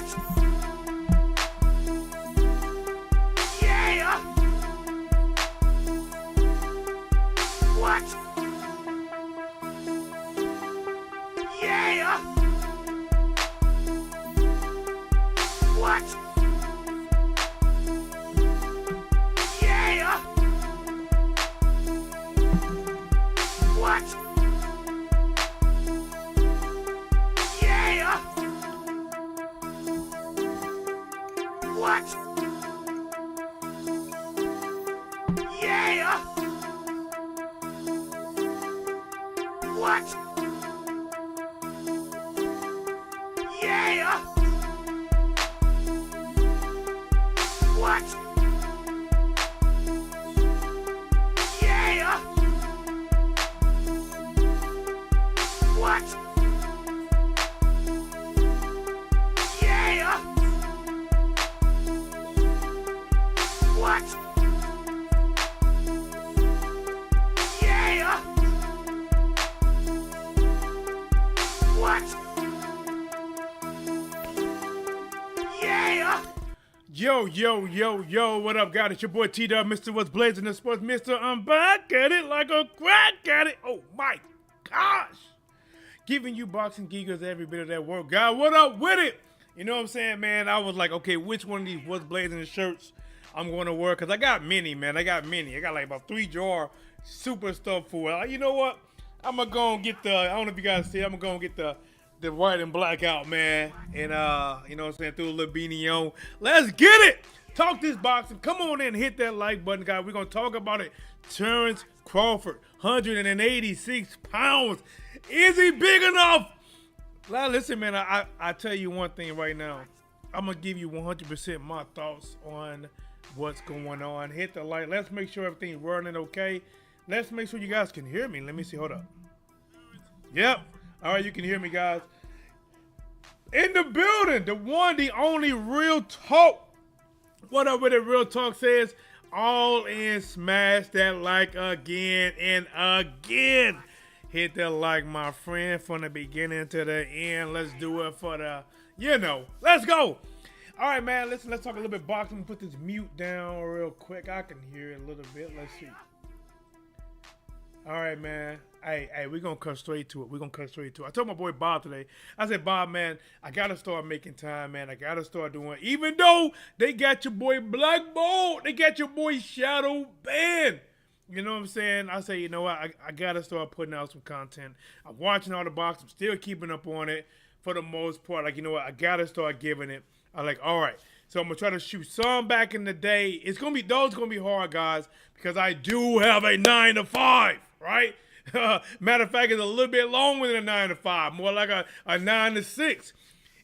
What? Yeah. What? Yeah. What? Yeah. What? Yeah. What? Yeah. What? Yeah. What? Yeah. What? Yeah. What? Yeah. What? Yeah. Yo, what up, guys? It's your boy T-Dub, Mr. What's Blazing the Sports, Mr. I'm back at it like a crack at it. Oh my gosh. Giving you boxing geekers every bit of that work. God, what up with it? You know what I'm saying, man? I was like, okay, which one of these What's Blazing shirts I'm going to wear? Because I got many, man. I got like about 3 jar super stuff for it. You know what? I'm going to go and get I don't know if you guys see, I'm going to go and get the white and black out, man. And, you know what I'm saying, threw a little beanie on. Let's get it. Talk this boxing. Come on in and hit that like button, guys. We're going to talk about it. Terence Crawford, 186 pounds. Is he big enough? Now, listen, man, I tell you one thing right now. I'm going to give you 100% my thoughts on what's going on. Hit the like. Let's make sure everything's running okay. Let's make sure you guys can hear me. Let me see. Hold up. Yep. All right, you can hear me, guys. In the building, the one, the only Real Talk. What up with it? Real Talk says, all in, smash that like again and again. Hit that like, my friend, from the beginning to the end. Let's do it for the, let's go. All right, man, listen, let's talk a little bit boxing. Put this mute down real quick. I can hear it a little bit. Let's see. All right, man. Hey, we're going to cut straight to it. I told my boy Bob today, I said, Bob, man, I got to start making time, man. I got to start doing it. Even though they got your boy Blackball, they got your boy Shadow Band. You know what I'm saying? I say, you know what? I got to start putting out some content. I'm watching all the boxing. I'm still keeping up on it for the most part. Like, you know what? I got to start giving it. I'm like, all right. So I'm going to try to shoot some back in the day. Those going to be hard, guys, because I do have a 9 to 5, right? Matter of fact, it's a little bit longer than a 9 to 5, more like a 9 to 6.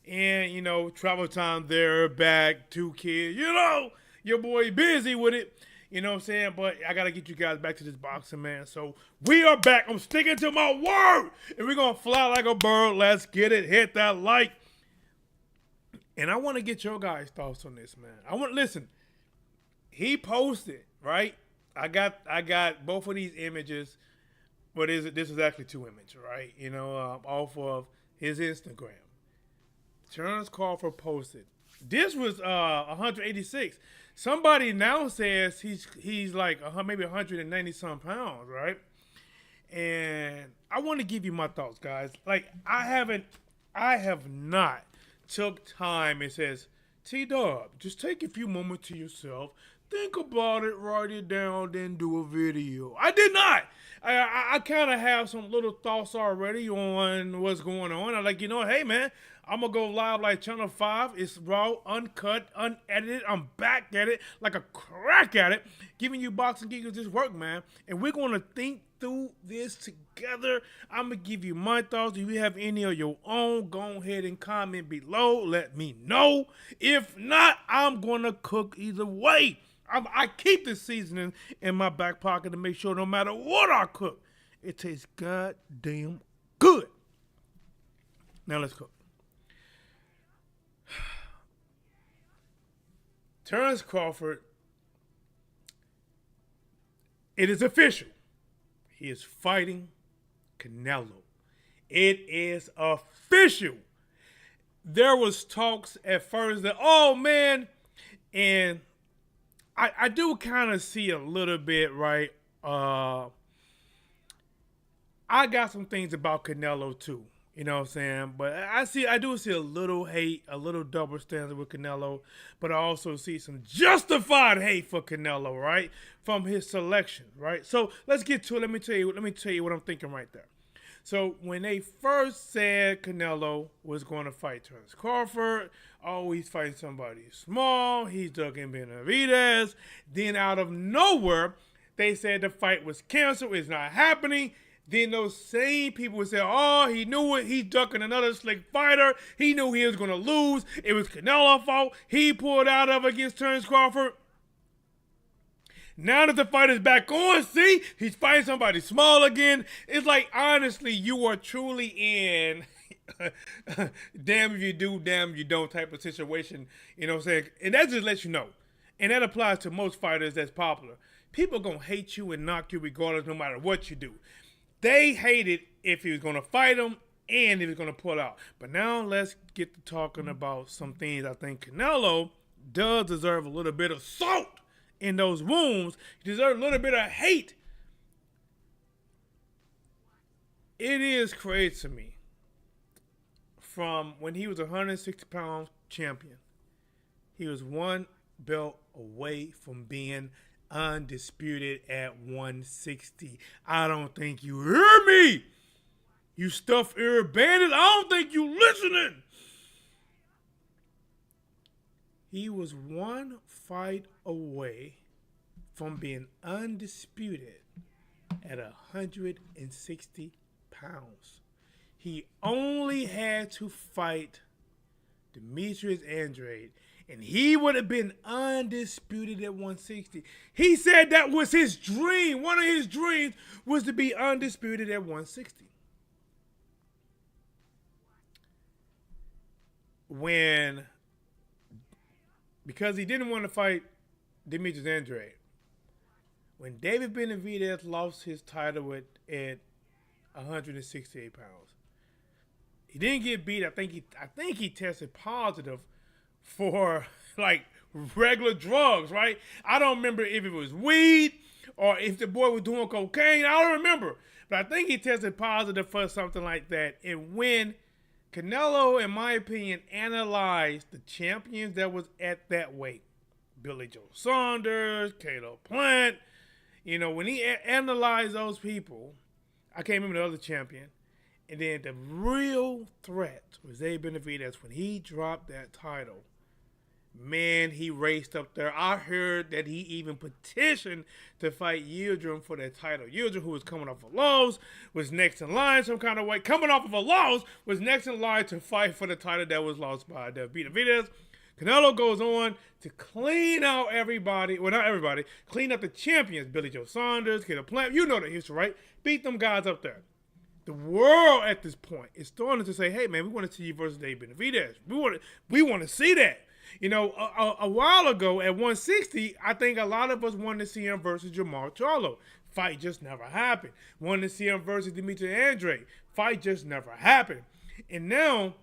And, travel time there, back, 2 kids. Your boy busy with it. You know what I'm saying? But I got to get you guys back to this boxing, man. So we are back. I'm sticking to my word. And we're going to fly like a bird. Let's get it. Hit that like. And I want to get your guys' thoughts on this, man. Listen. He posted, right? I got both of these images. But this is actually 2 images, right? Off of his Instagram. Terence Crawford posted. This was 186. Somebody now says he's like maybe 190 some pounds, right? And I want to give you my thoughts, guys. Like I have not took time. It says, T-Dub, just take a few moments to yourself. Think about it, write it down, then do a video. I did not. I kind of have some little thoughts already on what's going on. I'm like, hey, man, I'm going to go live like Channel 5. It's raw, uncut, unedited. I'm back at it like a crack at it, giving you boxing geekers this work, man. And we're going to think through this together. I'm going to give you my thoughts. If you have any of your own, go ahead and comment below. Let me know. If not, I'm going to cook either way. I keep the seasoning in my back pocket to make sure no matter what I cook, it tastes goddamn good. Now let's cook. Terence Crawford, it is official. He is fighting Canelo. It is official. there was talks at first that, oh man, and I do kind of see a little bit, right? I got some things about Canelo too. You know what I'm saying? But I do see a little hate, a little double standard with Canelo, but I also see some justified hate for Canelo, right? From his selection, right? So let's get to it. Let me tell you what I'm thinking right there. So when they first said Canelo was going to fight Terence Crawford, oh, he's fighting somebody small, he's ducking Benavidez. Then out of nowhere, they said the fight was canceled, it's not happening. Then those same people would say, oh, he knew it. He's ducking another slick fighter. He knew he was going to lose. It was Canelo's fault. He pulled out of it against Terence Crawford. Now that the fight is back on, see, he's fighting somebody small again. It's like, honestly, you are truly in damn if you do, damn if you don't type of situation. You know what I'm saying? And that just lets you know. And that applies to most fighters that's popular. People going to hate you and knock you regardless no matter what you do. They hated if he was going to fight him and if he was going to pull out. But now let's get to talking about some things I think Canelo does deserve a little bit of salt in those wounds. He deserves a little bit of hate. It is crazy to me. From when he was a 160-pound champion, he was one belt away from being undisputed at 160. I don't think you hear me. You stuffed ear bandit. I don't think you listening. He was one fight away from being undisputed at 160 pounds. He only had to fight Demetrius Andrade, and he would have been undisputed at 160. He said that was his dream. One of his dreams was to be undisputed at 160. Because he didn't want to fight Demetrius Andrade. When David Benavidez lost his title at 168 pounds, he didn't get beat. I think he tested positive for like regular drugs, right? I don't remember if it was weed or if the boy was doing cocaine. I don't remember. But I think he tested positive for something like that. And when Canelo, in my opinion, analyzed the champions that was at that weight, Billy Joe Saunders, Caleb Plant, when he analyzed those people, I can't remember the other champion. And then the real threat was David Benavidez when he dropped that title. Man, he raced up there. I heard that he even petitioned to fight Yildirim for that title. Yildirim, who was coming off a loss, was next in line some kind of way. Coming off of a loss, was next in line to fight for the title that was lost by Benavidez. Canelo goes on to clean out everybody. Well, not everybody. Clean up the champions. Billy Joe Saunders, Caleb Plant. You know the history, right? Beat them guys up there. The world at this point is starting to say, hey, man, we want to see you versus David Benavidez. We want to see that. A while ago at 160, I think a lot of us wanted to see him versus Jamal Charlo. Fight just never happened. Wanted to see him versus Demetrius Andrade. Fight just never happened. And now,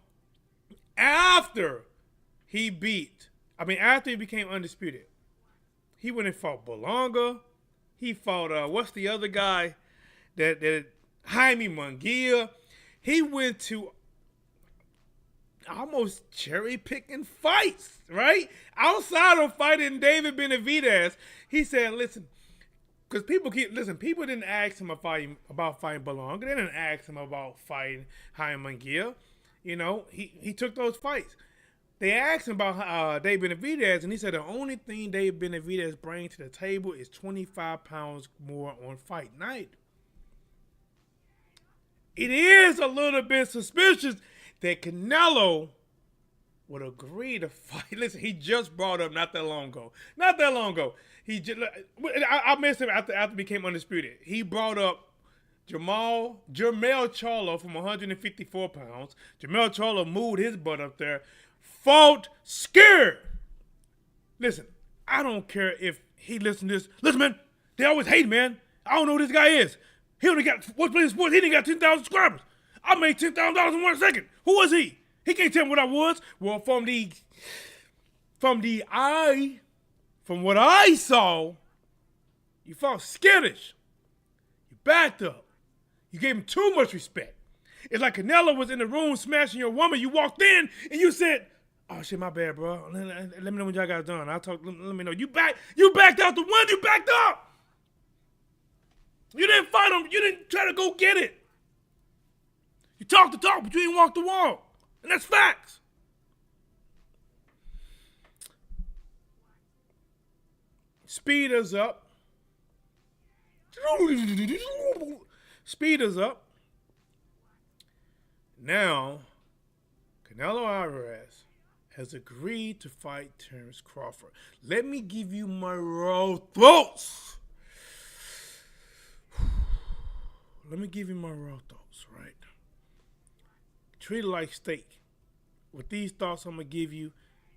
after he became undisputed, he went and fought Bolonga. He fought, what's the other guy? That Jaime Munguia. He went to almost cherry-picking fights, right? Outside of fighting David Benavidez, he said, listen, because people didn't ask him about fighting Bolonga. They didn't ask him about fighting Jaime Munguia. He took those fights. They asked him about David Benavidez, and he said the only thing David Benavidez brings to the table is 25 pounds more on fight night. It is a little bit suspicious that Canelo would agree to fight. Listen, he just brought up not that long ago. I missed him after he became undisputed. He brought up Jermell Charlo from 154 pounds. Jermell Charlo moved his butt up there. Fought scared. Listen, I don't care if he listens to this. Listen, man, they always hate, man. I don't know who this guy is. He only got, what's playing sports? He didn't got 10,000 subscribers. I made $10,000 in 1 second. Who was he? He can't tell me what I was. Well, from what I saw, you fought skittish. You backed up. You gave him too much respect. It's like Canelo was in the room smashing your woman. You walked in and you said, "Oh shit, my bad, bro. Let me know when y'all got done. I'll talk. Let me know." You backed out the one. You backed up. You didn't fight him. You didn't try to go get it. You talked the talk, but you didn't walk the walk, and that's facts. Speed us up. Speed us up. Now, Canelo Alvarez has agreed to fight Terence Crawford. Let me give you my raw thoughts. Let me give you my raw thoughts, right? Treat it like steak. With these thoughts I'm going to give you,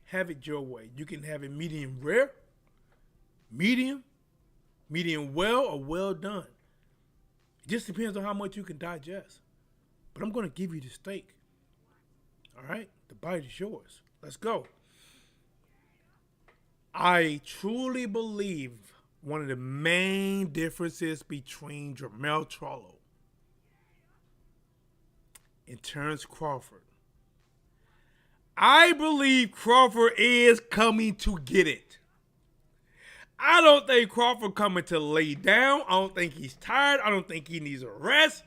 have it your way. You can have it medium rare, medium well, or well done. It just depends on how much you can digest. But I'm going to give you the steak. All right? The bite is yours. Let's go. I truly believe one of the main differences between Jermell Charlo and Terence Crawford, I believe Crawford is coming to get it. I don't think Crawford coming to lay down. I don't think he's tired. I don't think he needs a rest.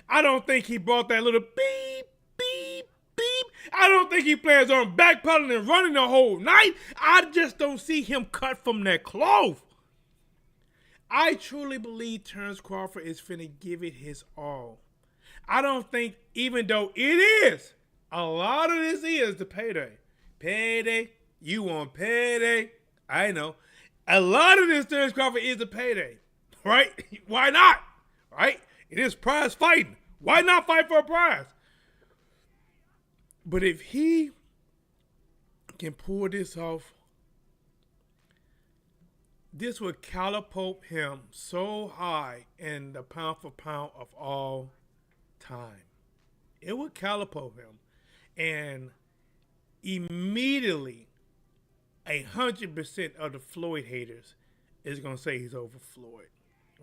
I don't think he brought that little beep, beep, beep. I don't think he plans on backpedaling and running the whole night. I just don't see him cut from that cloth. I truly believe Terence Crawford is finna give it his all. I don't think, even though it is, a lot of this is the payday. Payday. You want payday. I know. A lot of this Terence Crawford is a payday. Right? Why not? Right? It is prize fighting. Why not fight for a prize? But if he can pull this off, this would catapult him so high in the pound for pound of all time. It would catapult him. And immediately, 100% of the Floyd haters is going to say he's over Floyd.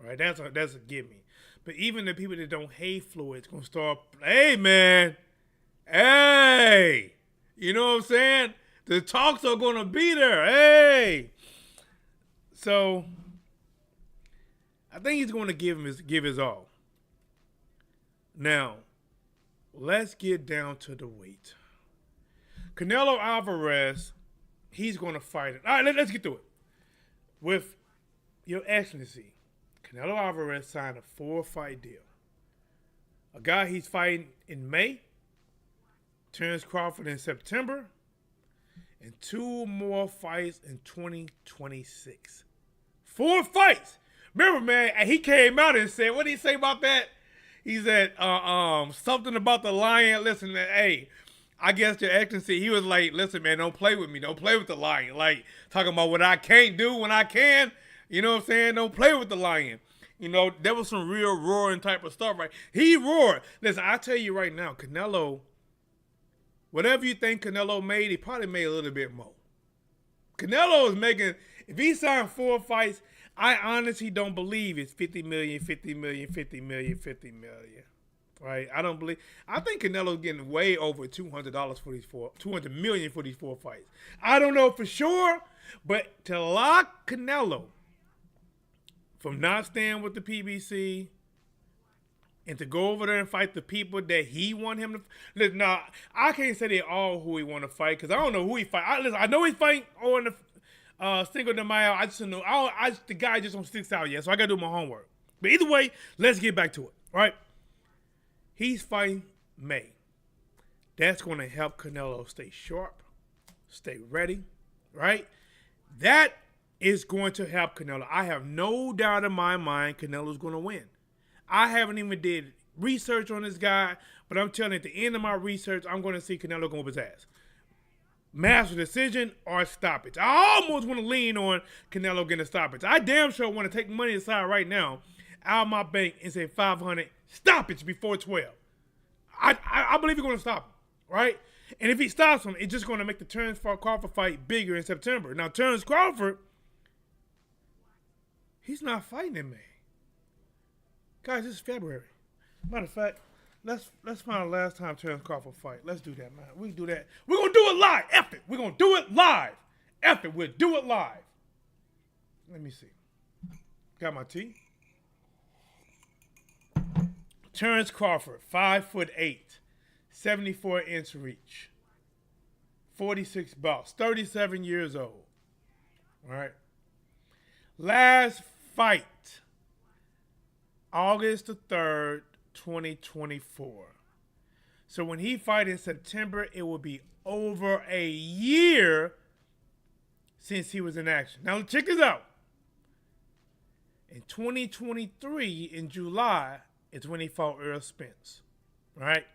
Right? That's a gimme. But even the people that don't hate Floyd is going to start, hey, man. Hey. You know what I'm saying? The talks are going to be there. Hey. So, I think he's going to give his all. Now, let's get down to the weight. Canelo Alvarez, he's going to fight it. All right, let's get to it. With Your Excellency, Canelo Alvarez signed a 4-fight deal. A guy he's fighting in May, Terence Crawford in September, and 2 more fights in 2026. 4 fights. Remember, man, he came out and said, what did he say about that? He said something about the lion. Listen, man, hey, I guess Your Excellency, he was like, listen, man, don't play with me. Don't play with the lion. Like, talking about what I can't do when I can. You know what I'm saying? Don't play with the lion. You know, there was some real roaring type of stuff, right? He roared. Listen, I tell you right now, Canelo, whatever you think Canelo made, he probably made a little bit more. Canelo is making, if he signed 4 fights, I honestly don't believe it's 50 million, 50 million, 50 million, 50 million. Right? I think Canelo's getting way over $200 for these 200 million for these 4 fights. I don't know for sure, but to lock Canelo from not staying with the PBC and to go over there and fight the people that he want him to. Listen, now, I can't say they all who he want to fight because I don't know who he fight. I know he's fighting on the Cinco de Mayo. I just don't know. The guy just don't stick out yet, so I got to do my homework. But either way, let's get back to it, right? He's fighting May. That's going to help Canelo stay sharp, stay ready, right? That is going to help Canelo. I have no doubt in my mind Canelo's going to win. I haven't even did research on this guy, but I'm telling you, at the end of my research, I'm going to see Canelo go up his ass. Master decision or stoppage. I almost want to lean on Canelo getting a stoppage. I damn sure want to take money aside right now out of my bank and say 500 stoppage before 12. I believe he's going to stop him, right? And if he stops him, it's just going to make the Terence Crawford fight bigger in September. Now, Terence Crawford, he's not fighting in May. Guys, this is February. Matter of fact, let's find the last time Terence Crawford fight. Let's do that, man. We can do that. We're going to do it live. F it. We're going to do it live. F it. We'll do it live. Let me see. Got my tea. Terence Crawford, 5'8", 74-inch reach, 46 bouts, 37 years old. All right. Last fight, August the 3rd, 2024. So when he fight in September, it will be over a year since he was in action. Now check this out. In 2023, in July, is when he fought Earl Spence. All right.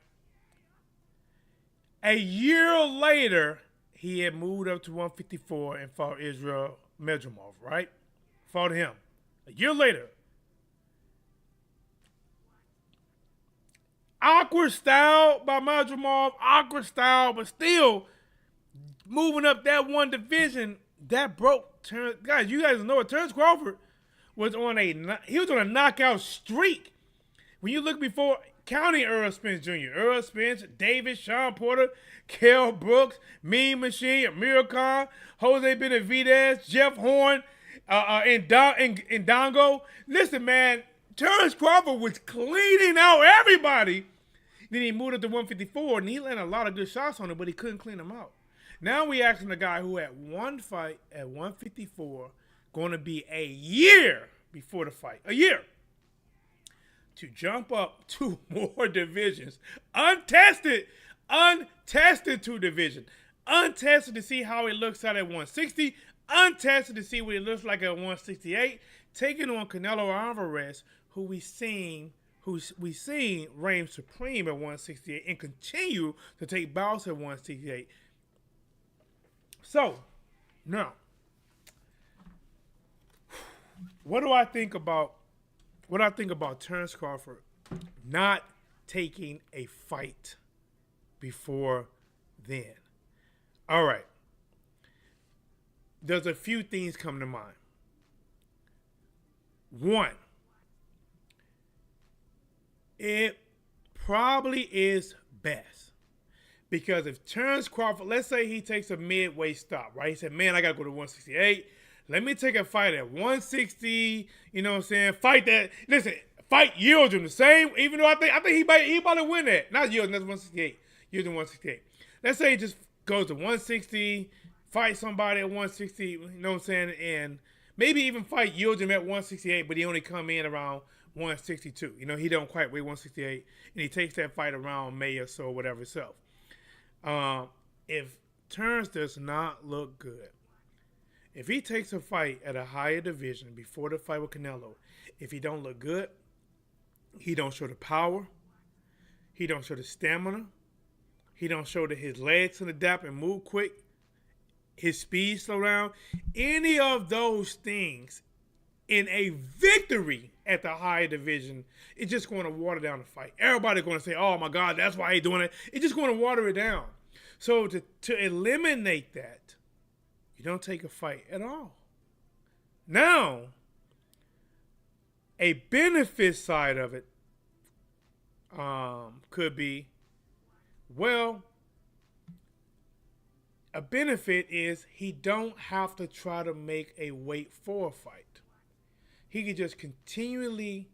A year later, he had moved up to 154 and fought Israel Medjamov, right? Fought him. A year later. Awkward style by Medjamov, awkward style, but still moving up that one division, that broke Terence. Guys, you guys know it. Terence Crawford was on a knockout streak. When you look before, counting Earl Spence Jr., Earl Spence, Davis, Sean Porter, Kell Brooks, Mean Machine, Amir Khan, Jose Benavidez, Jeff Horn, and Dongo. Listen, man, Terence Crawford was cleaning out everybody. Then he moved up to 154, and he landed a lot of good shots on him, but he couldn't clean them out. Now we asking the guy who had one fight at 154, going to be a year before the fight, a year, to jump up 2 more divisions. Untested 2 divisions. Untested to see how he looks out at 160. Untested to see what he looks like at 168. Taking on Canelo Alvarez, who we seen reign supreme at 168 and continue to take bouts at 168. So, now, what do I think about Terence Crawford not taking a fight before then? All right. There's a few things come to mind. One, it probably is best. Because if Terence Crawford, let's say he takes a midway stop, right? He said, man, I got to go to 168. Let me take a fight at 160, you know what I'm saying? Fight that. Listen, fight Yildirim the same, even though I think he about to win that. Not Yildirim, that's 168. Yildirim 168. Let's say he just goes to 160, fight somebody at 160, you know what I'm saying? And maybe even fight Yildirim at 168, but he only come in around 162. You know, he don't quite weigh 168, and he takes that fight around May or so, whatever itself. If Terence does not look good, if he takes a fight at a higher division before the fight with Canelo, if he don't look good, he don't show the power, he don't show the stamina, he don't show that his legs can adapt and move quick, his speed slow down, any of those things in a victory at the higher division, it's just going to water down the fight. Everybody's going to say, oh my God, that's why he's doing it. It's just going to water it down. So to eliminate that, you don't take a fight at all. Now, a benefit side of it could be, well, a benefit is he don't have to try to make a weight for a fight. He could just continually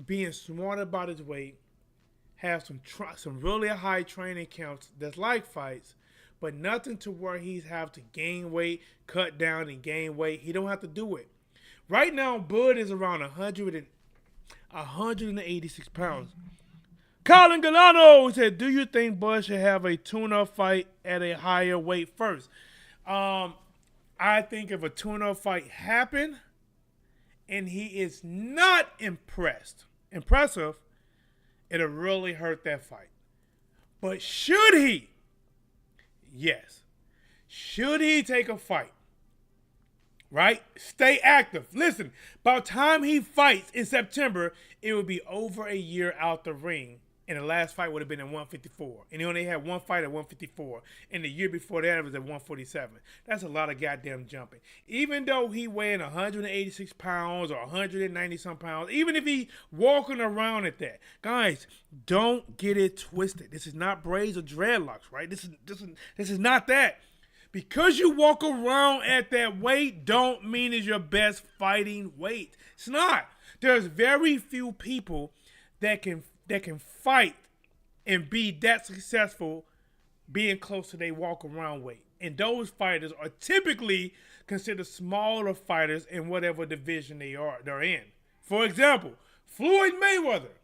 being smart about his weight, have some really high training counts that's like fights, but nothing to where he's have to gain weight, cut down and gain weight. He don't have to do it. Right now, Bud is around 186 pounds. Colin Galano said, do you think Bud should have a tune-up fight at a higher weight first? I think if a tune-up fight happened and he is not impressive, it'll really hurt that fight. But should he? Yes. Should he take a fight? Right? Stay active. Listen, by the time he fights in September, it will be over a year out the ring And the last fight would have been at 154. And he only had one fight at 154. And the year before that, it was at 147. That's a lot of goddamn jumping. Even though he weighing 186 pounds or 190 some pounds, even if he walking around at that, guys, don't get it twisted. This is not braids or dreadlocks, right? This is not that. Because you walk around at that weight, don't mean it's your best fighting weight. It's not. There's very few people that can fight and be that successful being close to their walk around weight. And those fighters are typically considered smaller fighters in whatever division they're in. For example, Floyd Mayweather,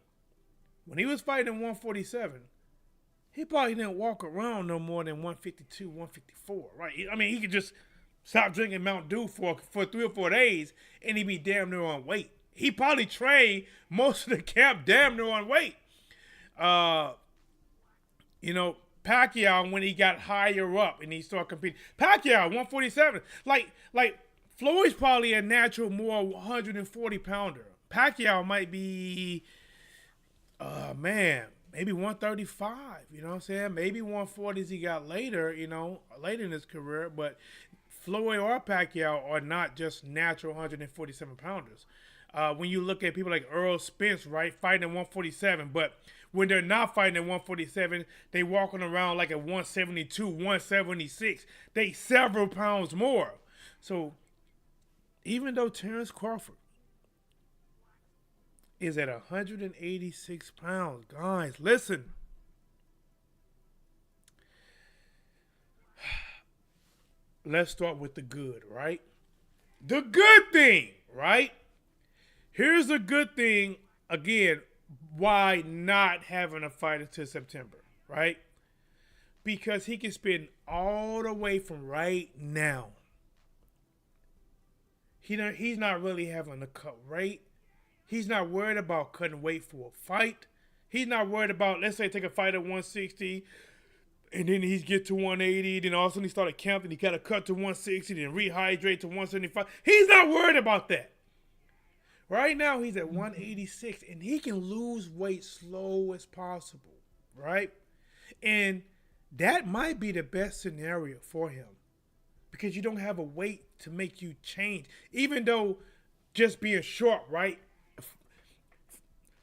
when he was fighting 147, he probably didn't walk around no more than 152, 154, right? I mean, he could just stop drinking Mountain Dew for 3 or 4 days and he'd be damn near on weight. He probably trained most of the camp damn near on weight. Pacquiao, when he got higher up and he started competing. Pacquiao, 147. Like Floyd's probably a natural more 140 pounder. Pacquiao might be, maybe 135. You know what I'm saying? Maybe 140s he got later in his career. But Floyd or Pacquiao are not just natural 147 pounders. When you look at people like Earl Spence, right, fighting at 147, but when they're not fighting at 147, they walking around like at 172, 176. They several pounds more. So even though Terence Crawford is at 186 pounds, guys, listen. Let's start with the good, right? The good thing, right? Here's a good thing, again, why not having a fight until September, right? Because he can spend all the way from right now. He's not really having to cut weight. He's not worried about cutting weight for a fight. He's not worried about, let's say, take a fight at 160, and then he get to 180, then all of a sudden he started counting, he got to cut to 160, then rehydrate to 175. He's not worried about that. Right now, he's at 186, and he can lose weight slow as possible, right? And that might be the best scenario for him because you don't have a weight to make you change. Even though just being short, right?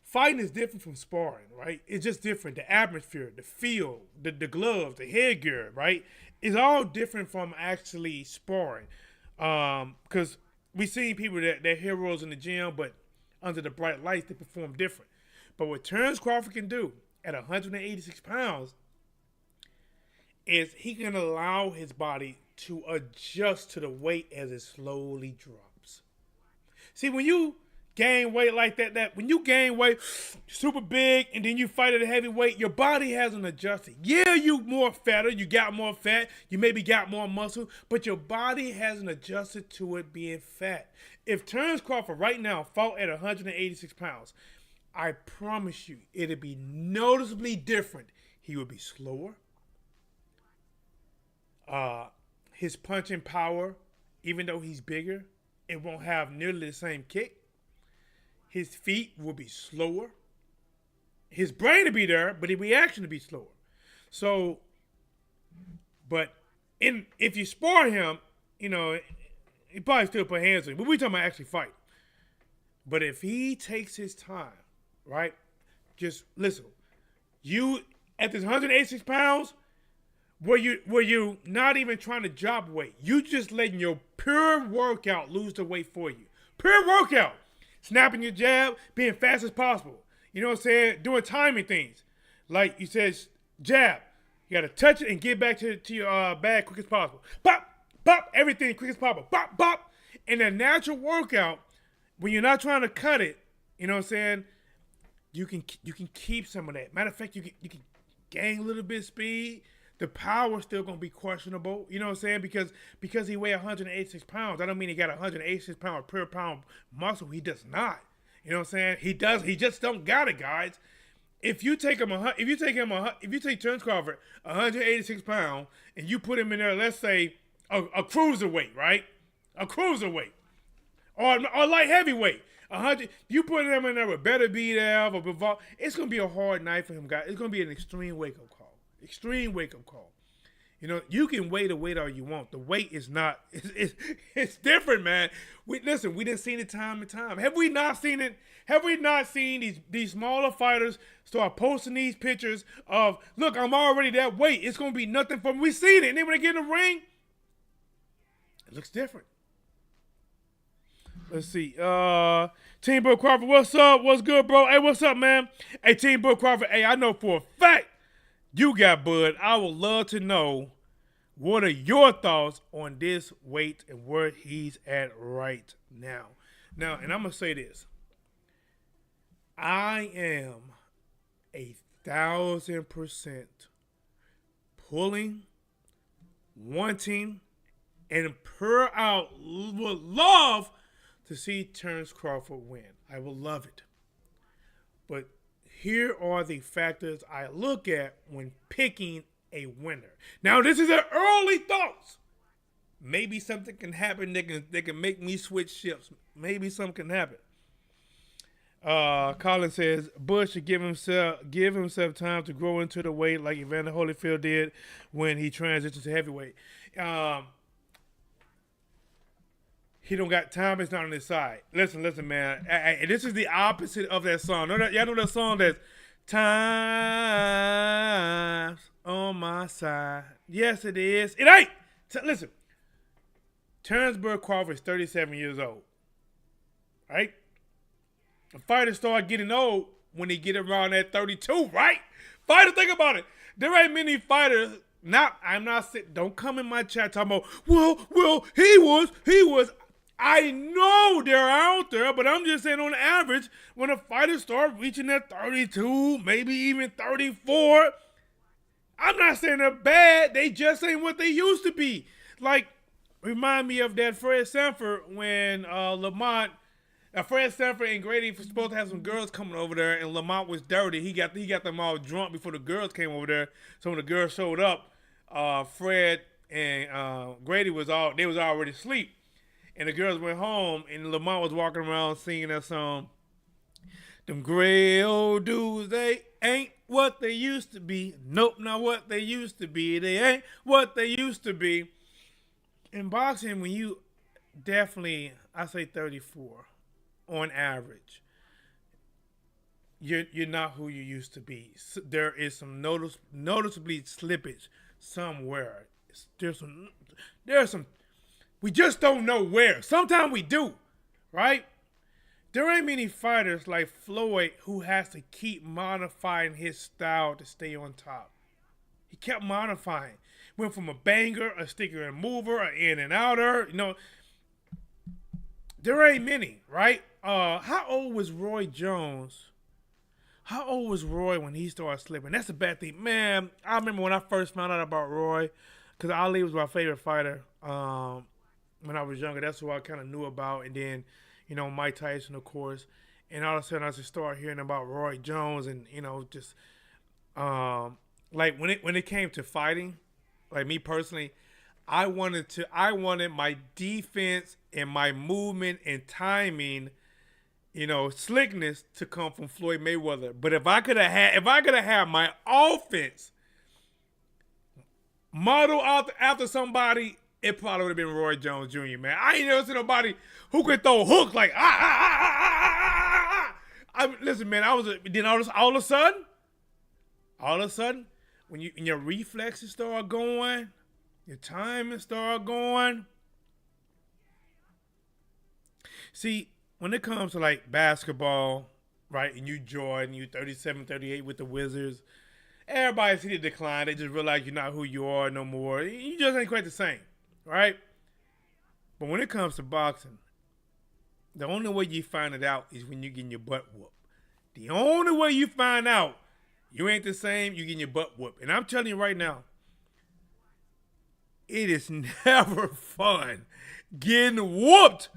Fighting is different from sparring, right? It's just different. The atmosphere, the feel, the gloves, the headgear, right? It's all different from actually sparring. Because we seen people that they're heroes in the gym, but under the bright lights, they perform different. But what Terence Crawford can do at 186 pounds is he can allow his body to adjust to the weight as it slowly drops. See, when you gain weight like that when you gain weight super big and then you fight at a heavyweight, your body hasn't adjusted. Yeah, you more fatter, you got more fat, you maybe got more muscle, but your body hasn't adjusted to it being fat. If Terence Crawford right now fought at 186 pounds, I promise you it'd be noticeably different. He would be slower. His punching power, even though he's bigger, it won't have nearly the same kick. His feet will be slower. His brain will be there, but his reaction will be slower. So, but if you spar him, he probably still put hands on you. But we're talking about actually fight. But if he takes his time, right? Just listen. You at this 186 pounds, where you not even trying to drop weight. You just letting your pure workout lose the weight for you. Pure workout. Snapping your jab, being fast as possible. You know what I'm saying? Doing timing things. Like you said, jab. You got to touch it and get back to your bag quick as possible. Pop, pop, everything quick as possible. Pop, pop. In a natural workout, when you're not trying to cut it, you know what I'm saying? You can keep some of that. Matter of fact, you can gain a little bit of speed. The power's still going to be questionable. You know what I'm saying? Because he weighed 186 pounds. I don't mean he got 186 pound per pound muscle. He does not. You know what I'm saying? He does. He just don't got it, guys. If you take Terence Crawford, 186 pounds, and you put him in there, let's say a cruiserweight, right? A cruiserweight, or light heavyweight. 100. You put him in there with Better Be There or Bivol, it's gonna be a hard night for him, guys. It's gonna be an extreme wake up call. Extreme wake up call. You know, you can wait all you want. The wait is not. It's different, man. We didn't see it time and time. Have we not seen it? Have we not seen these smaller fighters start posting these pictures of, look, I'm already that weight. It's gonna be nothing for me. We seen it, and then when they get in the ring, it looks different. Let's see. Team Bill Crawford, what's up? What's good, bro? Hey, what's up, man? Hey, Team Bill Crawford. Hey, I know for a fact you got Bud. I would love to know, what are your thoughts on this weight and where he's at right now? Now, and I'm going to say this. I am 1,000% pulling, wanting, and would love to see Terence Crawford win. I will love it. But here are the factors I look at when picking a winner. Now, this is an early thoughts. Maybe something can happen that can make me switch ships. Maybe something can happen. Colin says Bush should give himself time to grow into the weight like Evander Holyfield did when he transitioned to heavyweight. He don't got time. It's not on his side. Listen, man. This is the opposite of that song. Y'all know that song that's time's on my side. Yes, it is. It ain't. Listen. Terence Crawford is 37 years old. Right? The fighters start getting old when they get around that 32, right? Fighters, think about it. There ain't many fighters. Don't come in my chat talking about, well, he was. I know they're out there, but I'm just saying on average, when a fighter start reaching that 32, maybe even 34, I'm not saying they're bad. They just ain't what they used to be. Like, remind me of that Fred Sanford when Fred Sanford and Grady were supposed to have some girls coming over there, and Lamont was dirty. He got them all drunk before the girls came over there. So when the girls showed up, Fred and Grady was already asleep. And the girls went home, and Lamont was walking around singing that song. Them gray old dudes, they ain't what they used to be. Nope, not what they used to be. They ain't what they used to be. In boxing, when you definitely, I say 34 on average, you're not who you used to be. There is some noticeably slippage somewhere. There's some. We just don't know where. Sometimes we do, right? There ain't many fighters like Floyd who has to keep modifying his style to stay on top. He kept modifying. Went from a banger, a sticker and mover, an in and outer. You know, there ain't many, right? How old was Roy Jones? How old was Roy when he started slipping? That's a bad thing. Man, I remember when I first found out about Roy, because Ali was my favorite fighter. When I was younger, that's who I kind of knew about. And then, you know, Mike Tyson, of course. And all of a sudden, I just started hearing about Roy Jones, and you know, just like when it came to fighting, like me personally, I wanted my defense and my movement and timing, you know, slickness to come from Floyd Mayweather. But if I could have had my offense model after somebody, it probably would have been Roy Jones Jr., man. I ain't never seen nobody who could throw hooks like listen, man, all of a sudden, when your reflexes start going, your timing start going. See, when it comes to like basketball, right, and you Jordan, you 37, 38 with the Wizards, everybody see the decline. They just realize you're not who you are no more. You just ain't quite the same. Right? But when it comes to boxing, the only way you find it out is when you're getting your butt whooped. The only way you find out you ain't the same, you getting your butt whooped. And I'm telling you right now, it is never fun getting whooped.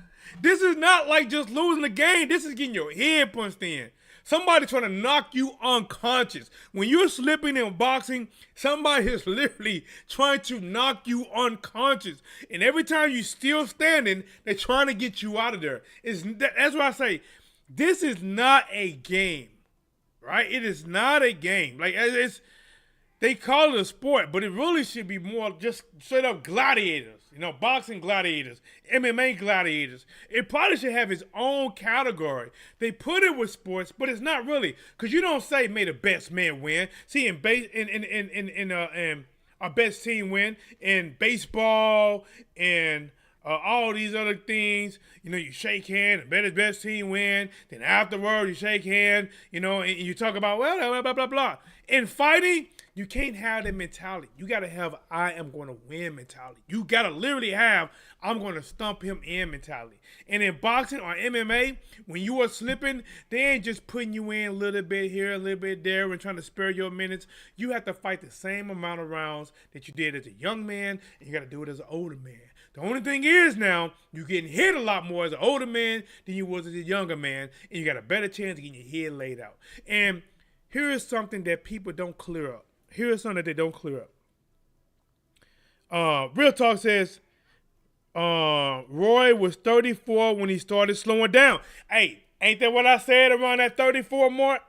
This is not like just losing the game. This is getting your head punched in. Somebody trying to knock you unconscious. When you're slipping in boxing, somebody is literally trying to knock you unconscious. And every time you're still standing, they're trying to get you out of there. That's what I say. This is not a game, right? It is not a game. Like it's they call it a sport, but it really should be more just straight up gladiators. You know, boxing gladiators, MMA gladiators. It probably should have its own category. They put it with sports, but it's not really, because you don't say may the best man win. See, in base in our best team win in baseball and all these other things. You know, you shake hand and bet the best team win. Then afterward, you shake hand. You know, and you talk about well, blah blah blah blah. In fighting, you can't have that mentality. You got to have I am going to win mentality. You got to literally have I'm going to stump him in mentality. And in boxing or MMA, when you are slipping, they ain't just putting you in a little bit here, a little bit there, and trying to spare your minutes. You have to fight the same amount of rounds that you did as a young man, and you got to do it as an older man. The only thing is now, you're getting hit a lot more as an older man than you was as a younger man, and you got a better chance of getting your head laid out. And here is something that people don't clear up. Here is something that they don't clear up. Real Talk says, Roy was 34 when he started slowing down. Hey, ain't that what I said around that 34 mark?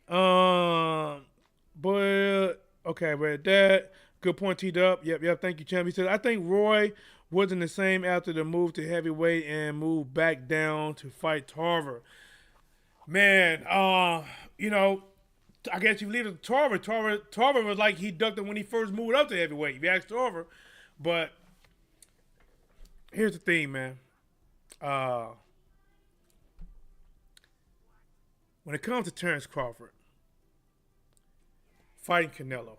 But, okay, but that, good point, T-Dub. Yep, thank you, Champ. He says, I think Roy wasn't the same after the move to heavyweight and moved back down to fight Tarver. Man, you know, I guess you leave it to Tarver. Tarver was like he ducked him when he first moved up to heavyweight. If you ask Tarver. But here's the thing, man. When it comes to Terence Crawford fighting Canelo,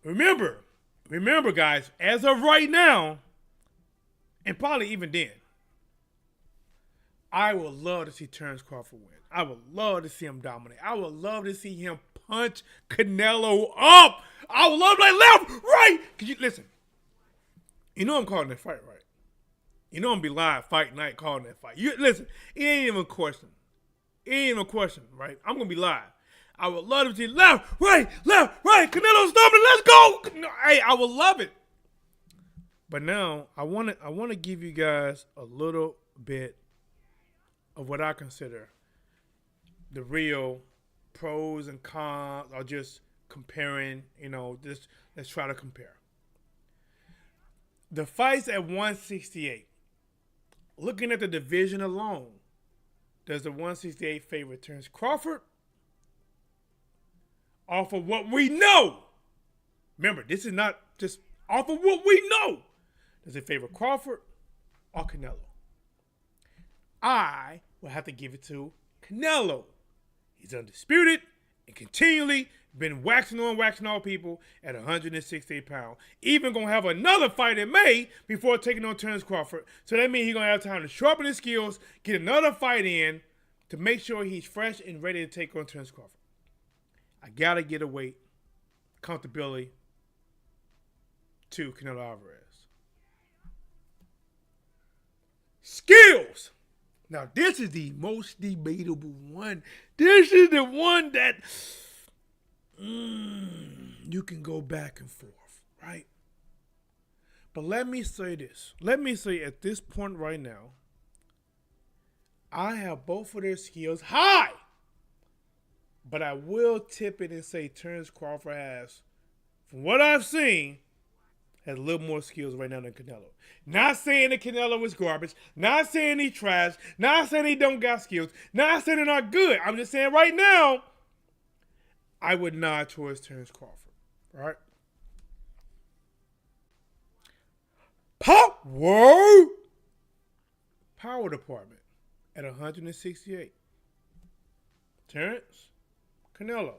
remember, guys, as of right now, and probably even then, I would love to see Terence Crawford win. I would love to see him dominate. I would love to see him punch Canelo up. I would love like left, right. Cause you listen, you know I'm calling that fight, right? You know I'm be live fight night calling that fight. You listen, it ain't even a question. It ain't even a question, right? I'm gonna be live. I would love to see left, right, Canelo stopping. Let's go. Hey, I would love it. But now I want to give you guys a little bit of what I consider the real pros and cons, or just comparing, you know, just let's try to compare. The fights at 168, looking at the division alone, does the 168 favor Terence Crawford? Off of what we know. Remember, this is not just off of what we know. Does it favor Crawford or Canelo? I will have to give it to Canelo. He's undisputed and continually been waxing all people at 168 pounds. Even going to have another fight in May before taking on Terence Crawford. So that means he's going to have time to sharpen his skills, get another fight in to make sure he's fresh and ready to take on Terence Crawford. I got to get a weight comfortability to Canelo Alvarez. Skills. Now, this is the most debatable one. This is the one that you can go back and forth, right? But let me say this. Let me say at this point right now, I have both of their skills high. But I will tip it and say Terence Crawford has, from what I've seen, has a little more skills right now than Canelo. Not saying that Canelo is garbage. Not saying he trash. Not saying he don't got skills. Not saying they're not good. I'm just saying right now, I would nod towards Terence Crawford. All right? Power department at 168. Terence, Canelo.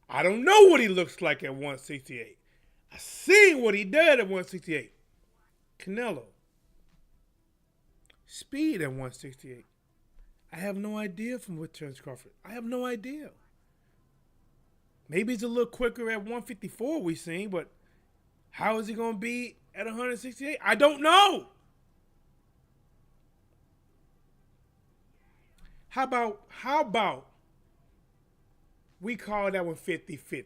I don't know what he looks like at 168. I seen what he did at 168. Canelo. Speed at 168. I have no idea from what Terence Crawford. I have no idea. Maybe he's a little quicker at 154 we seen, but how is he going to be at 168? I don't know. How about we call that one 50-50,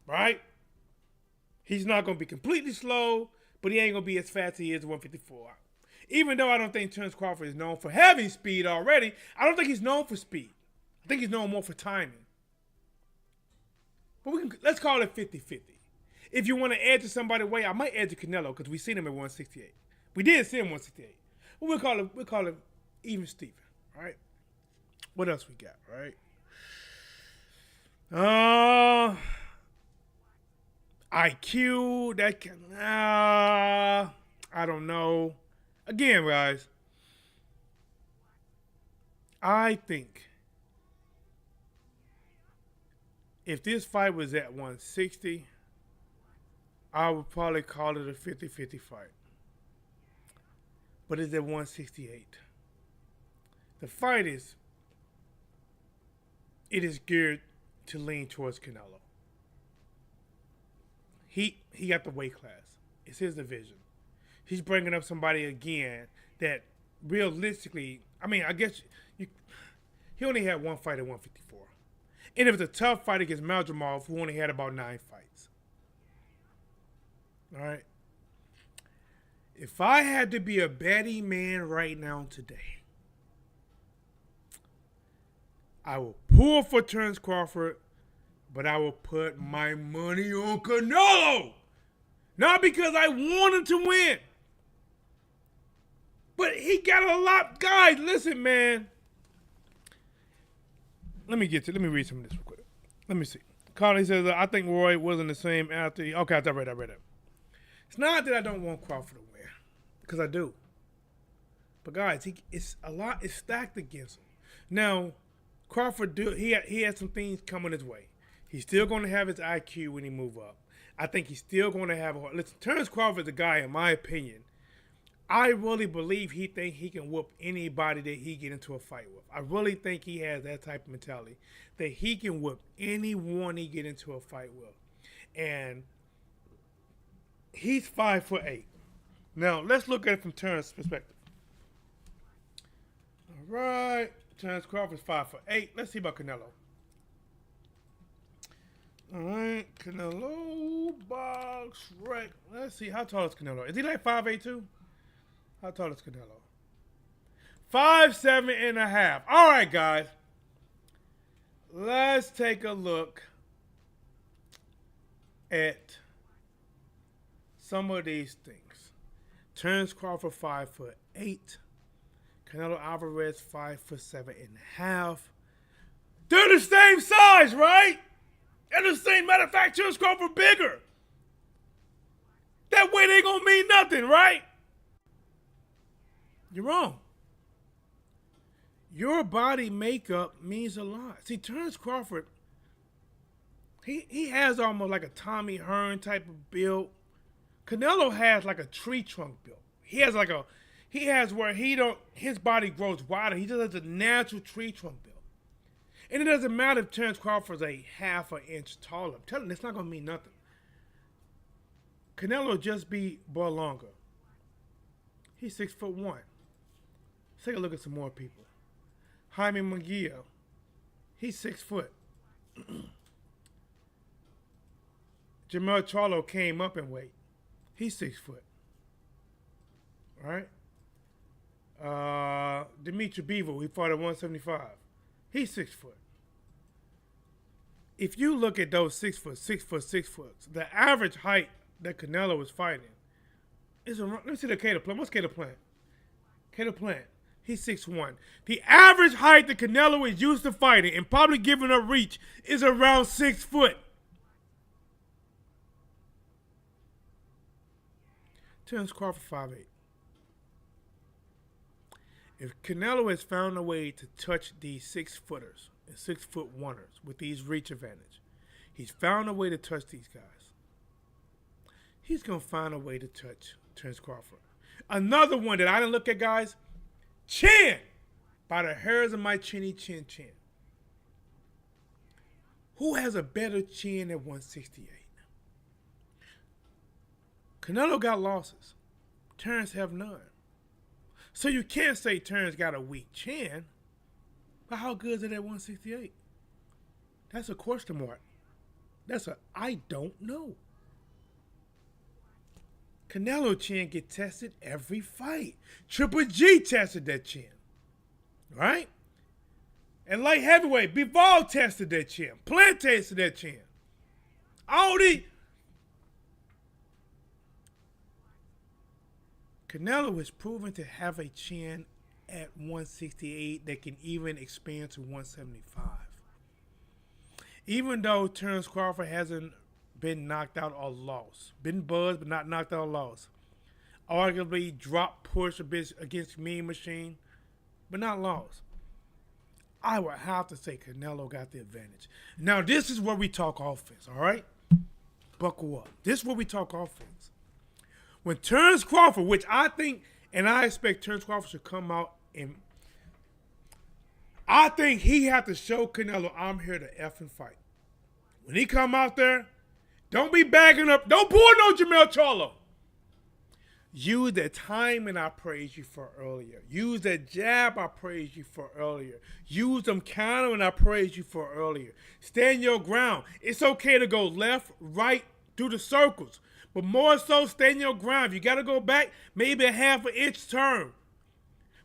right? He's not going to be completely slow, but he ain't going to be as fast as he is at 154. Even though I don't think Terence Crawford is known for having speed already, I don't think he's known for speed. I think he's known more for timing. But let's call it 50-50. If you want to add to somebody's weight, I might add to Canelo because we seen him at 168. We did see him 168. But we'll call it even Steven, right? What else we got, right? IQ, that can, I don't know. Again, guys, I think if this fight was at 160, I would probably call it a 50-50 fight. But it's at 168. The fight is geared to lean towards Canelo. He got the weight class. It's his division. He's bringing up somebody again that realistically, I mean, I guess he only had one fight at 154. And it was a tough fight against Maljamal, who only had about 9 fights. All right. If I had to be a betting man right now today, I will pull for Terence Crawford, but I will put my money on Canelo. Not because I want him to win, but he got a lot. Guys, listen, man. Let me read some of this real quick. Let me see. Carly says, I think Roy wasn't the same after. Okay, I read it. It's not that I don't want Crawford to win, because I do. But guys, it's stacked against him. Now, Crawford he had some things coming his way. He's still going to have his IQ when he move up. I think he's still going to have listen, Terence Crawford's a guy, in my opinion, I really believe he think he can whoop anybody that he get into a fight with. I really think he has that type of mentality that he can whoop anyone he get into a fight with. And he's 5'8". Now, let's look at it from Terence's perspective. All right. Terence Crawford's 5'8". Let's see about Canelo. All right. Canelo, box, rec. Let's see. How tall is Canelo? Is he like 5'8" too? How tall is Canelo? 5'7.5". All right, guys. Let's take a look at some of these things. Terence Crawford 5'8". Canelo Alvarez 5'7.5". They're the same size, right? They're the same. Matter of fact, Terence Crawford bigger. That weight ain't gonna mean nothing, right? You're wrong. Your body makeup means a lot. See, Terence Crawford, he has almost like a Tommy Hearn type of build. Canelo has like a tree trunk build. He has where his body grows wider. He just has a natural tree trunk build. And it doesn't matter if Terence Crawford's a half an inch taller. I'm telling you, it's not going to mean nothing. Canelo just be boy longer. He's 6'1". Let's take a look at some more people. Jaime Munguia, he's 6 foot. Jamel Charlo came up in weight. He's 6 foot. All right. Dimitri Bivol, he fought at 175. He's 6 foot. If you look at those 6 foot, the average height that Canelo was fighting is around. Let me see the Cater Plant. What's Cater Plant? Cater Plant. He's 6'1". The average height that Canelo is used to fighting and probably giving up reach is around 6 foot. Terence Crawford 5'8". If Canelo has found a way to touch these 6-footers and 6'1"ers with these reach advantage, he's found a way to touch these guys. He's going to find a way to touch Terence Crawford. Another one that I didn't look at, guys, chin. By the hairs of my chinny chin. Who has a better chin at 168? Canelo got losses. Terence have none. So you can't say Terence got a weak chin, but how good is it at 168? That's a question mark. That's a I don't know. Canelo chin get tested every fight. Triple G tested that chin. Right? And light heavyweight, Bivol tested that chin. Plant tested that chin. All these. Canelo is proven to have a chin at 168 that can even expand to 175. Even though Terence Crawford hasn't been knocked out or lost, been buzzed but not knocked out or lost, arguably drop push a bit against Mean Machine, but not lost, I would have to say Canelo got the advantage. Now this is where we talk offense, all right? Buckle up. This is where we talk offense. When Terence Crawford, which I think and I expect Terence Crawford should come out and I think he have to show Canelo, I'm here to effing fight. When he come out there, don't be bagging up. Don't pull no Jamel Charlo. Use that timing I praised you for earlier. Use that jab I praised you for earlier. Use them countering I praised you for earlier. Stand your ground. It's okay to go left, right, through the circles. But more so, stand your ground. If you got to go back, maybe a half an inch turn.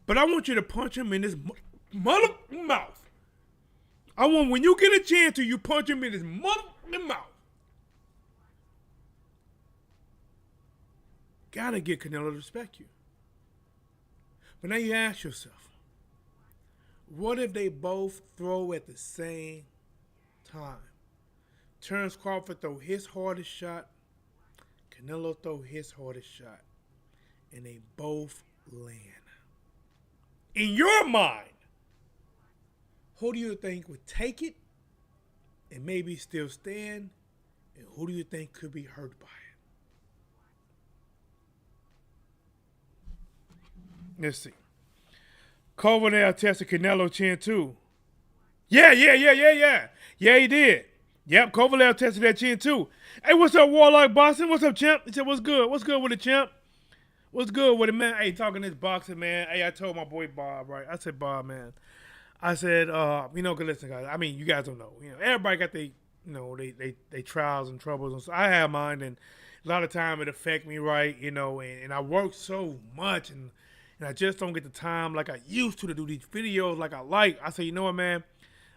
But I want you to punch him in his mother mouth. I want when you get a chance to, you punch him in his mother mouth. Gotta get Canelo to respect you. But now you ask yourself, what if they both throw at the same time? Terence Crawford throw his hardest shot, Canelo throw his hardest shot, and they both land. In your mind, who do you think would take it and maybe still stand? And who do you think could be hurt by it? Let's see. Coverdale tested Canelo chin too. Yeah. Yeah, he did. Yep, Coverdale tested that chin too. Hey, what's up, Warlock Boxing? What's up, champ? He said, what's good? What's good with it, champ? What's good with it, man? Hey, talking this boxing, man. Hey, I told my boy Bob, right? I said, Bob, man. I said, listen, guys. I mean, you guys don't know. Everybody got they trials and troubles. And so I have mine, and a lot of time it affect me, right? And I work so much, and I just don't get the time like I used to do these videos like I like. I said, you know what, man?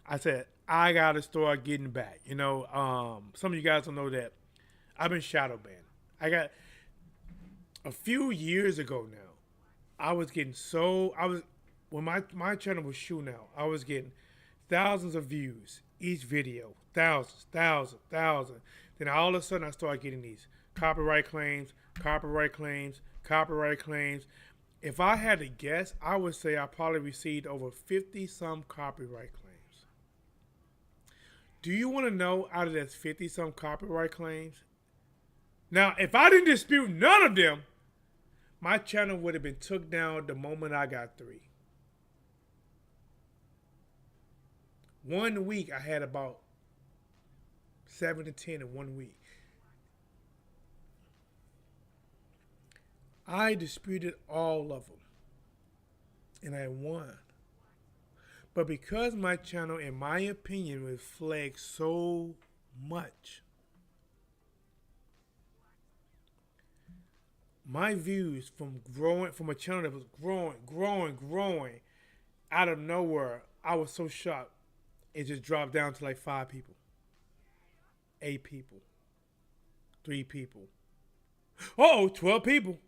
I said, I got to start getting back. Some of you guys don't know that I've been shadow banned. A few years ago now, when my channel was shooting out, I was getting thousands of views each video. Thousands. Then all of a sudden I started getting these copyright claims. If I had to guess, I would say I probably received over 50-some copyright claims. Do you want to know out of that 50-some copyright claims? Now, if I didn't dispute none of them, my channel would have been took down the moment I got 3. 1 week, I had about 7 to 10 in 1 week. I disputed all of them, and I won. But because my channel, in my opinion, was flagged so much, my views from a channel that was growing, out of nowhere, I was so shocked. It just dropped down to like 5 people, 8 people, 3 people. 12 people.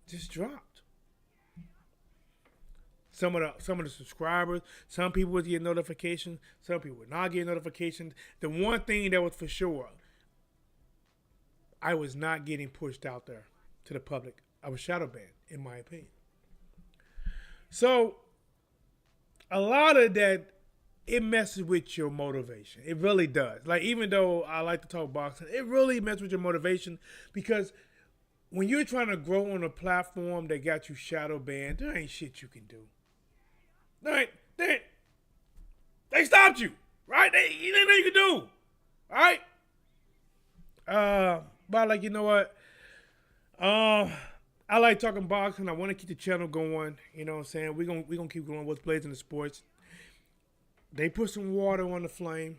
Just dropped. Some of the subscribers, some people would get notifications, some people would not get notifications. The one thing that was for sure, I was not getting pushed out there to the public. I was shadow banned, in my opinion. So a lot of that, it messes with your motivation. It really does. Like, even though I like to talk boxing, it really messes with your motivation, because when you're trying to grow on a platform that got you shadow banned, there ain't shit you can do. They stopped you, right? They ain't nothing you can do, all right? But like, you know what? I like talking boxing. I want to keep the channel going. You know what I'm saying? We're gonna keep going. What's blazing the sports? They put some water on the flame.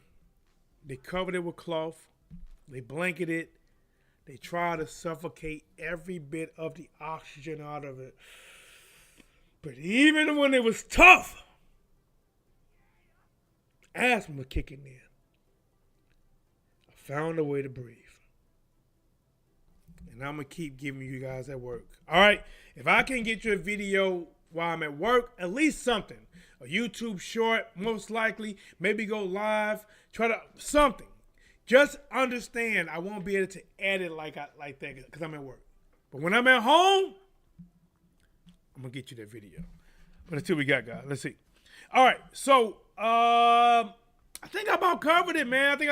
They covered it with cloth. They blanketed it. They try to suffocate every bit of the oxygen out of it. But even when it was tough, asthma was kicking in. I found a way to breathe. And I'm going to keep giving you guys that work. All right? If I can get you a video while I'm at work, at least something. A YouTube short, most likely. Maybe go live. Try to, something. Just understand I won't be able to edit like that because I'm at work. But when I'm at home, I'm going to get you that video. But let's see what we got, guys. Let's see. All right. So, I think I about covered it, man. I think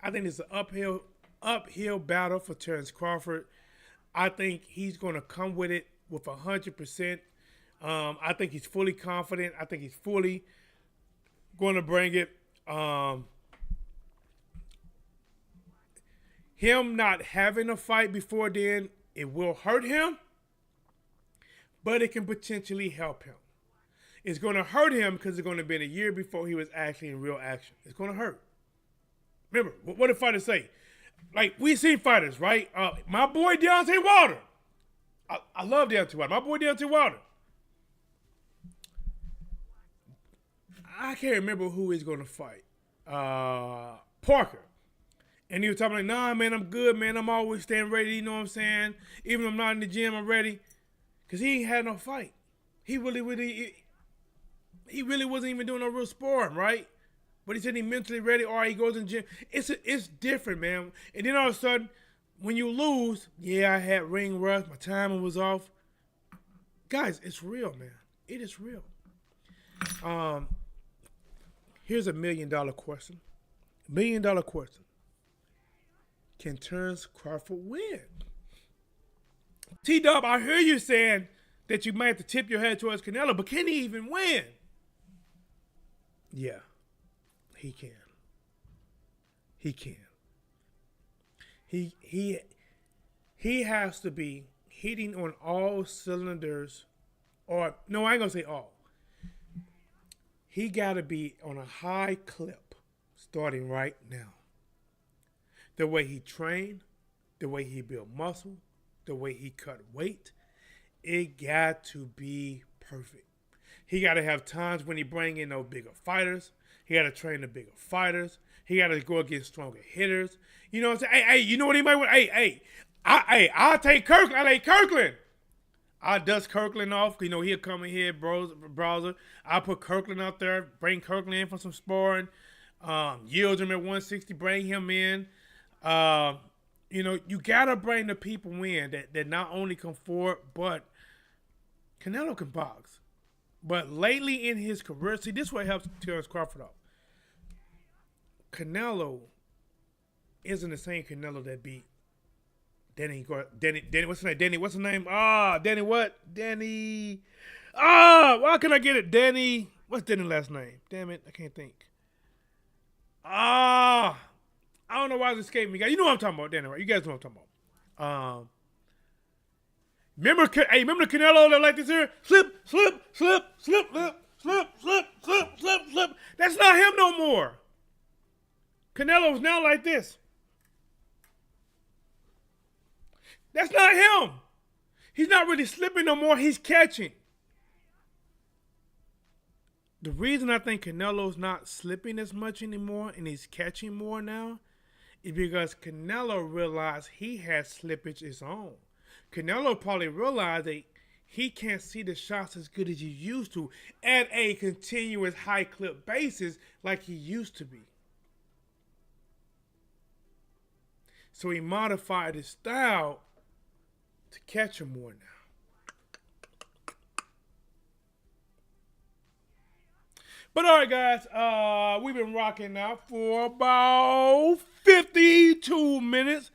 I think it's an uphill battle for Terence Crawford. I think he's going to come with it with 100%. I think he's fully confident. I think he's fully going to bring it. Him not having a fight before then, it will hurt him, but it can potentially help him. It's going to hurt him because it's going to be a year before he was actually in real action. It's going to hurt. Remember, what did fighters say? Like, we seen fighters, right? My boy Deontay Wilder. I love Deontay Wilder. My boy Deontay Wilder. I can't remember who he's going to fight. Parker. And he was talking like, nah, man, I'm good, man. I'm always staying ready, you know what I'm saying? Even if I'm not in the gym, I'm ready. Because he ain't had no fight. He really wasn't even doing no real sparring, right? But he said he mentally ready, or he goes in the gym. It's different, man. And then all of a sudden, when you lose, yeah, I had ring rust. My timing was off. Guys, it's real, man. It is real. Here's a $1 million question. $1 million question. Can Terence Crawford win? T-Dub, I hear you saying that you might have to tip your head towards Canelo, but can he even win? Yeah, he can. He can. He has to be hitting on all cylinders, or no, I ain't gonna say all. He gotta be on a high clip starting right now. The way he trained, the way he built muscle, the way he cut weight, it got to be perfect. He got to have times when he bring in those bigger fighters. He got to train the bigger fighters. He got to go against stronger hitters. You know what I'm saying? Hey, you know what he might want? I'll take Kirkland. I like Kirkland. I'll dust Kirkland off. You know, he'll come in here, browser. I'll put Kirkland out there, bring Kirkland in for some sparring. Yield him at 160, bring him in. You know, you got to bring the people in that not only come forward, but Canelo can box. But lately in his career, see, this is what helps Terence Crawford out. Canelo isn't the same Canelo that beat Danny, what's his name? What's his name? Danny what? Danny. Why can I get it? Danny, what's Danny's last name? Damn it, I can't think. I don't know why it's escaping me. You know what I'm talking about, Danny, right? You guys know what I'm talking about. Remember the Canelo that like this here? Slip. That's not him no more. Canelo's now like this. That's not him. He's not really slipping no more. He's catching. The reason I think Canelo's not slipping as much anymore and he's catching more now is because Canelo realized he had slippage his own. Canelo probably realized that he can't see the shots as good as he used to at a continuous high clip basis like he used to be. So he modified his style to catch him more now. But all right, guys, we've been rocking now for about 52 minutes.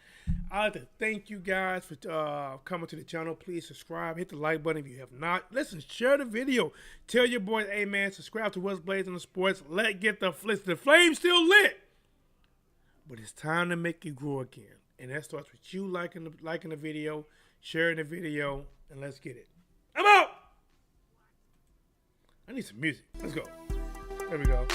I'd like to thank you guys for coming to the channel. Please subscribe. Hit the like button if you have not. Listen, share the video. Tell your boys, hey, man, subscribe to Whatsblazing the Sports. Let's get the flame still lit. But it's time to make it grow again. And that starts with you liking the video, sharing the video, and let's get it. I'm out. I need some music. Let's go. There we go.